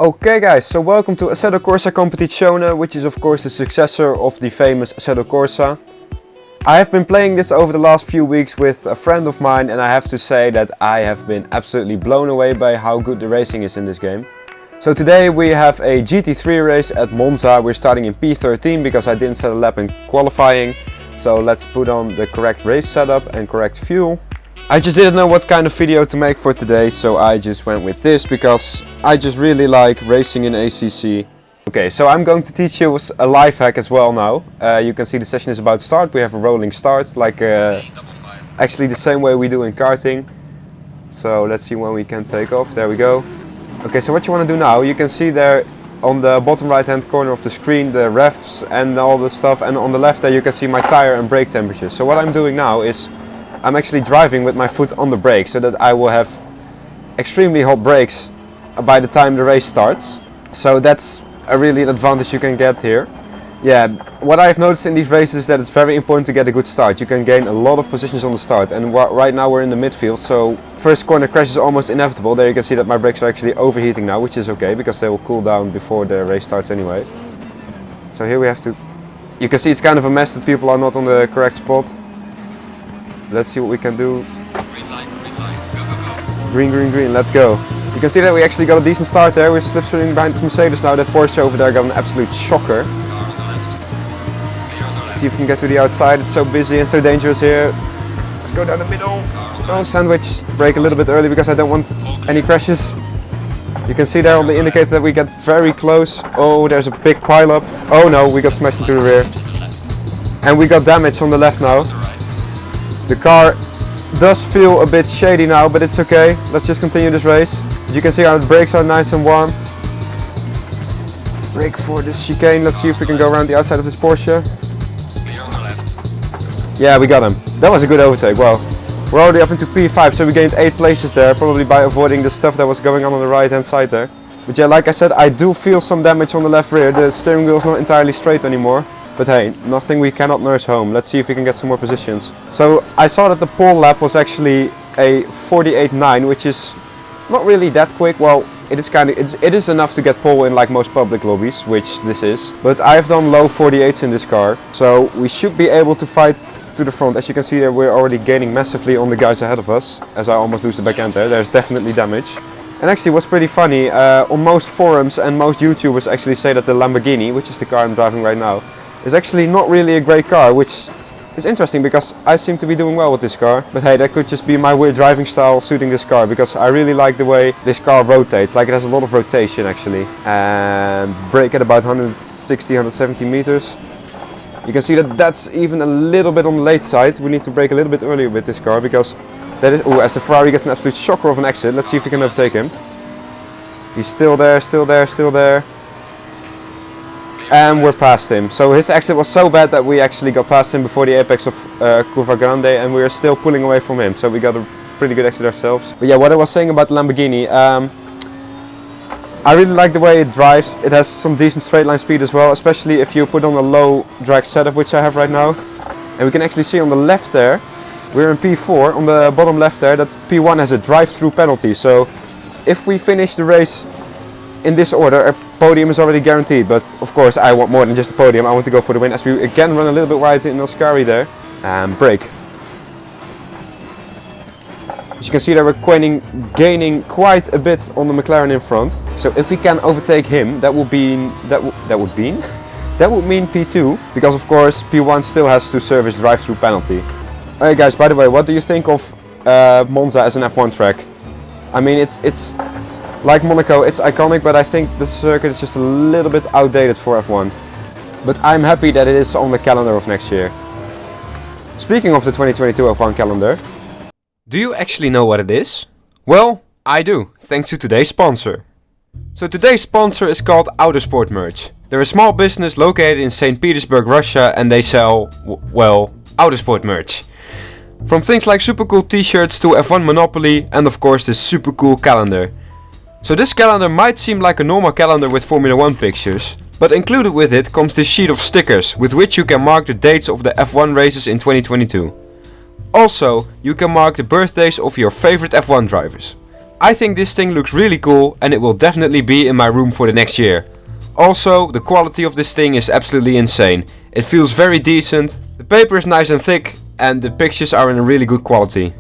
Okay guys, so welcome to Assetto Corsa Competizione, which is of course the successor of the famous Assetto Corsa. I have been playing this over the last few weeks with a friend of mine, and I have to say that I have been absolutely blown away by how good the racing is in this game. So today we have a GT3 race at Monza. We're starting in P13 because I didn't set a lap in qualifying. So let's put on the correct race setup and correct fuel. I just didn't know what kind of video to make for today, so I just went with this because I just really like racing in ACC. Okay, so I'm going to teach you a life hack as well now. You can see the session is about to start. We have a rolling start, like actually the same way we do in karting. So let's see when we can take off. There we go. Okay, so what you want to do now, you can see there on the bottom right hand corner of the screen the revs and all the stuff, and on the left there you can see my tire and brake temperature. So what I'm doing now is I'm actually driving with my foot on the brake so that I will have extremely hot brakes by the time the race starts. So that's a really an advantage you can get here. Yeah, what I've noticed in these races is that it's very important to get a good start. You can gain a lot of positions on the start, and right now we're in the midfield, so first corner crash is almost inevitable. There you can see that my brakes are actually overheating now, which is okay because they will cool down before the race starts anyway. So here we have to, you can see it's kind of a mess that people are not on the correct spot. Let's see what we can do. Green light, go, go, go. Green, green, green, let's go. You can see that we actually got a decent start there. We're slipstreaming behind this Mercedes now. That Porsche over there got an absolute shocker. Car on the left. Clear on the left. See if we can get to the outside. It's so busy and so dangerous here. Let's go down the middle. Oh, sandwich. Brake a little bit early because I don't want any crashes. You can see there on the indicator that we get very close. Oh, there's a big pile up. Oh no, we got smashed into the rear. And we got damage on the left now. The car does feel a bit shady now, but it's okay. Let's just continue this race. As you can see, our brakes are nice and warm. Brake for this chicane. Let's see if we can go around the outside of this Porsche. Clear on the left. Yeah, we got him. That was a good overtake. Wow. We're already up into P5, so we gained 8 places there, probably by avoiding the stuff that was going on the right hand side there. But yeah, like I said, I do feel some damage on the left rear. The steering wheel is not entirely straight anymore. But hey, nothing we cannot nurse home. Let's see if we can get some more positions. So I saw that the pole lap was actually a 48.9, which is not really that quick. Well, it is enough to get pole in like most public lobbies, which this is. But I've done low 48s in this car, so we should be able to fight to the front. As you can see there, we're already gaining massively on the guys ahead of us. As I almost lose the back end there, there's definitely damage. And actually what's pretty funny, on most forums and most YouTubers actually say that the Lamborghini, which is the car I'm driving right now, is actually not really a great car, which is interesting because I seem to be doing well with this car. But hey, that could just be my weird driving style suiting this car, because I really like the way this car rotates. Like, it has a lot of rotation actually, and brake at about 160, 170 meters. You can see that that's even a little bit on the late side. We need to brake a little bit earlier with this car because that is, oh, as the Ferrari gets an absolute shocker of an exit. Let's see if we can overtake him. He's still there, still there, still there. And we're past him. So his exit was so bad that we actually got past him before the apex of Curva Grande, and we are still pulling away from him. So we got a pretty good exit ourselves. But yeah, what I was saying about the Lamborghini, I really like the way it drives. It has some decent straight line speed as well, especially if you put on a low drag setup, which I have right now. And we can actually see on the left there, we're in P4, on the bottom left there, that P1 has a drive-through penalty. So if we finish the race in this order, a podium is already guaranteed, but of course I want more than just a podium. I want to go for the win, as we again run a little bit wide in Oscari there. And brake. As you can see there, we're gaining quite a bit on the McLaren in front. So if we can overtake him, that would mean P2, because of course P1 still has to serve his drive-through penalty. Hey guys, by the way, what do you think of Monza as an F1 track? I mean, it's like Monaco, it's iconic, but I think the circuit is just a little bit outdated for F1. But I'm happy that it is on the calendar of next year. Speaking of the 2022 F1 calendar, do you actually know what it is? Well, I do, thanks to today's sponsor. So today's sponsor is called Autosport Merch. They're a small business located in St. Petersburg, Russia, and they sell, well, Autosport merch. From things like super cool t-shirts to F1 Monopoly, and of course this super cool calendar. So this calendar might seem like a normal calendar with Formula 1 pictures, but included with it comes this sheet of stickers with which you can mark the dates of the F1 races in 2022. Also, you can mark the birthdays of your favorite F1 drivers. I think this thing looks really cool and it will definitely be in my room for the next year. Also, the quality of this thing is absolutely insane. It feels very decent, the paper is nice and thick, and the pictures are in a really good quality.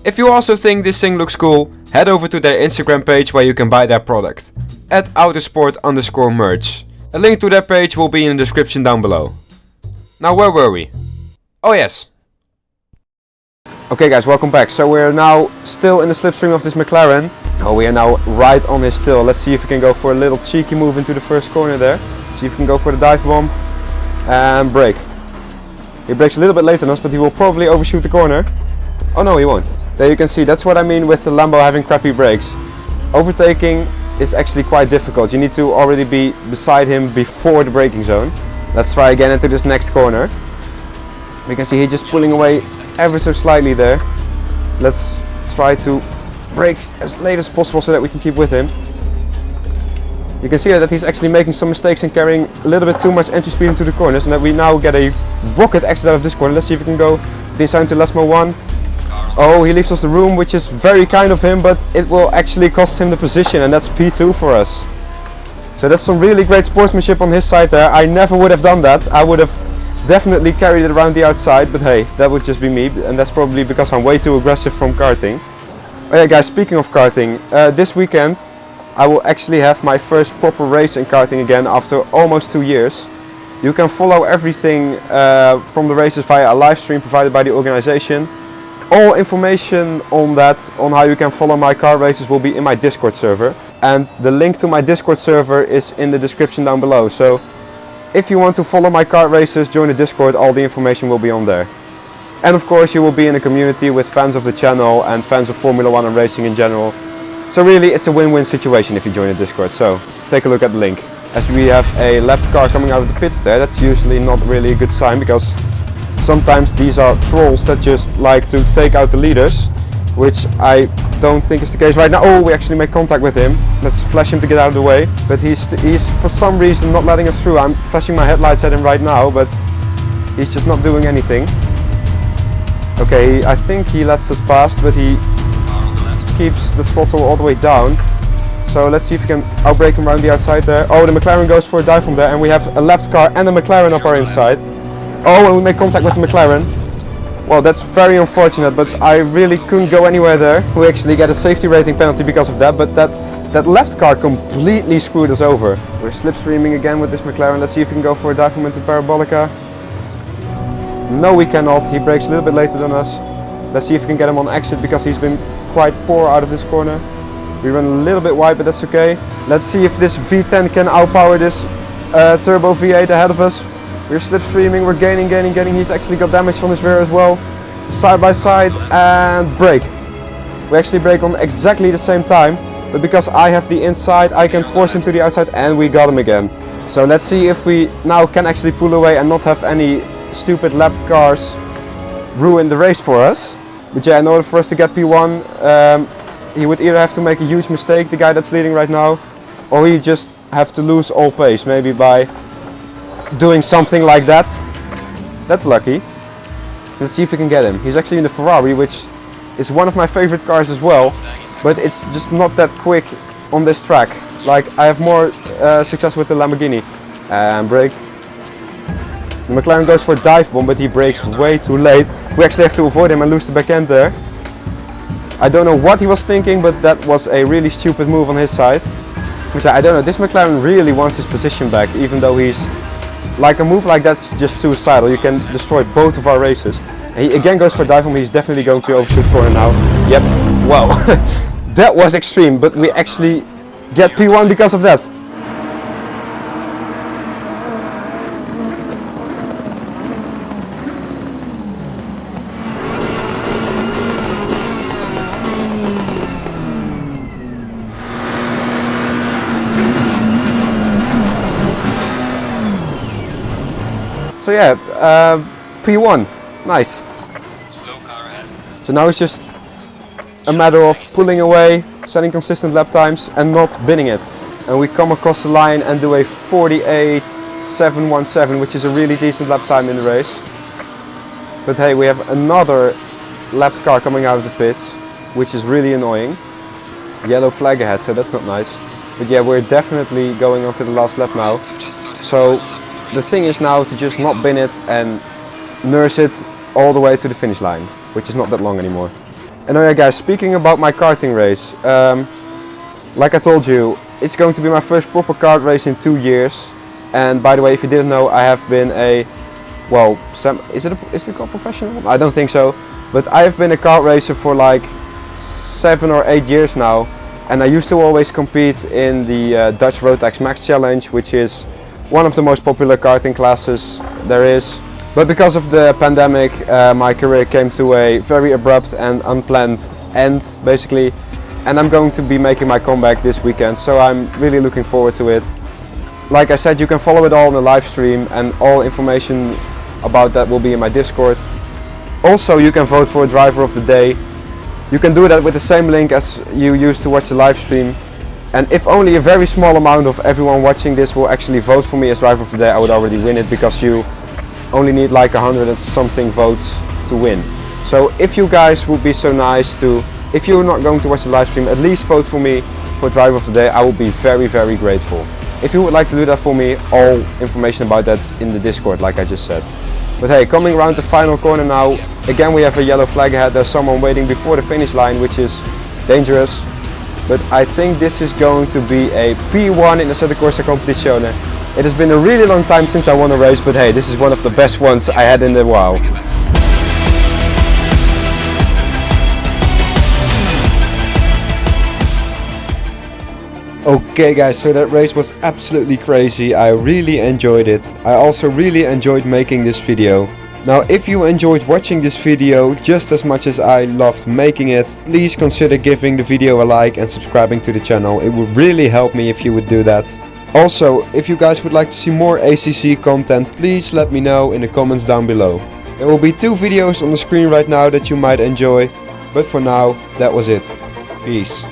If you also think this thing looks cool, head over to their Instagram page where you can buy their product, at autosport_merch. A link to their page will be in the description down below. Now where were we? Oh yes. Okay guys, welcome back. So we're now still in the slipstream of this McLaren. Oh, we are now right on his tail. Let's see if we can go for a little cheeky move into the first corner there. See if we can go for the dive bomb and brake. He brakes a little bit later than us, but he will probably overshoot the corner. Oh no, he won't. There you can see, that's what I mean with the Lambo having crappy brakes. Overtaking is actually quite difficult. You need to already be beside him before the braking zone. Let's try again into this next corner. We can see he's just pulling away ever so slightly there. Let's try to brake as late as possible so that we can keep with him. You can see that he's actually making some mistakes and carrying a little bit too much entry speed into the corners, and that we now get a rocket exit out of this corner. Let's see if we can go inside to Lesmo 1. Oh, he leaves us the room, which is very kind of him, but it will actually cost him the position, and that's P2 for us. So that's some really great sportsmanship on his side there. I never would have done that. I would have definitely carried it around the outside, but hey, that would just be me, and that's probably because I'm way too aggressive from karting. Oh yeah guys, speaking of karting, this weekend I will actually have my first proper race in karting again after almost 2 years. You can follow everything from the races via a live stream provided by the organization. All information on that, on how you can follow my car races, will be in my Discord server. And the link to my Discord server is in the description down below. So if you want to follow my kart races, join the Discord, all the information will be on there. And of course you will be in a community with fans of the channel and fans of Formula 1 and racing in general. So really it's a win-win situation if you join the Discord, so take a look at the link. As we have a lapped car coming out of the pits there, that's usually not really a good sign, because sometimes these are trolls that just like to take out the leaders, which I don't think is the case right now. Oh, we actually make contact with him. Let's flash him to get out of the way. But he's for some reason not letting us through. I'm flashing my headlights at him right now, but he's just not doing anything. Okay, I think he lets us past, but he keeps the throttle all the way down. So let's see if we can outbrake him around the outside there. Oh, the McLaren goes for a dive from there, and we have a left car and a McLaren up our inside. Oh, and we make contact with the McLaren. Well, that's very unfortunate, but I really couldn't go anywhere there. We actually get a safety rating penalty because of that, but that left car completely screwed us over. We're slipstreaming again with this McLaren. Let's see if we can go for a dive from into Parabolica. No, we cannot. He brakes a little bit later than us. Let's see if we can get him on exit, because he's been quite poor out of this corner. We run a little bit wide, but that's okay. Let's see if this V10 can outpower this turbo V8 ahead of us. We're slipstreaming, we're gaining. He's actually got damage from his rear as well. Side by side and brake. We actually brake on exactly the same time, but because I have the inside, I can force him to the outside, and we got him again. So let's see if we now can actually pull away and not have any stupid lap cars ruin the race for us. But yeah, in order for us to get P1, he would either have to make a huge mistake, the guy that's leading right now, or he just have to lose all pace, maybe by doing something like that. That's lucky. Let's see if we can get him. He's actually in the Ferrari, which is one of my favorite cars as well, but it's just not that quick on this track. Like, I have more success with the Lamborghini. And brake. The McLaren goes for a dive bomb, but he brakes way too late. We actually have to avoid him and lose the back end there. I don't know what he was thinking, but that was a really stupid move on his side. Which I don't know, this McLaren really wants his position back, even though he's... Like, a move like that's just suicidal. You can destroy both of our races. And he again goes for a dive bomb. He's definitely going to overshoot the corner now. Yep. Wow. That was extreme, but we actually get P1 because of that. So yeah, P1, nice. Slow car ahead. So now it's just a matter of pulling away, setting consistent lap times and not binning it. And we come across the line and do a 48.717, which is a really decent lap time in the race. But hey, we have another lapped car coming out of the pits, which is really annoying. yellow flag ahead, so that's not nice. But yeah, we're definitely going on to the last lap now. So the thing is now to just not bin it and nurse it all the way to the finish line, which is not that long anymore. And oh yeah guys, speaking about my karting race, like I told you, it's going to be my first proper kart race in 2 years. And by the way, if you didn't know, I have been a, well, is it called professional? I don't think so. But I have been a kart racer for like 7 or 8 years now. And I used to always compete in the Dutch Rotax Max Challenge, which is one of the most popular karting classes there is. But because of the pandemic, my career came to a very abrupt and unplanned end, basically. And I'm going to be making my comeback this weekend, so I'm really looking forward to it. Like I said, you can follow it all in the live stream, and all information about that will be in my Discord. Also, you can vote for a driver of the day. You can do that with the same link as you used to watch the live stream. And if only a very small amount of everyone watching this will actually vote for me as driver of the day, I would already win it, because you only need like 100 and something votes to win. So if you guys would be so nice to, if you're not going to watch the live stream, at least vote for me for driver of the day. I will be very, very grateful. If you would like to do that for me, all information about that in the Discord, like I just said. But hey, coming around the final corner now, again we have a yellow flag ahead. There's someone waiting before the finish line, which is dangerous. But I think this is going to be a P1 in the Assetto Corsa Competizione. It has been a really long time since I won a race, but hey, this is one of the best ones I had in a while. Okay guys, so that race was absolutely crazy. I really enjoyed it. I also really enjoyed making this video. Now if you enjoyed watching this video just as much as I loved making it, please consider giving the video a like and subscribing to the channel. It would really help me if you would do that. Also, if you guys would like to see more ACC content, please let me know in the comments down below. There will be 2 videos on the screen right now that you might enjoy, but for now, that was it. Peace.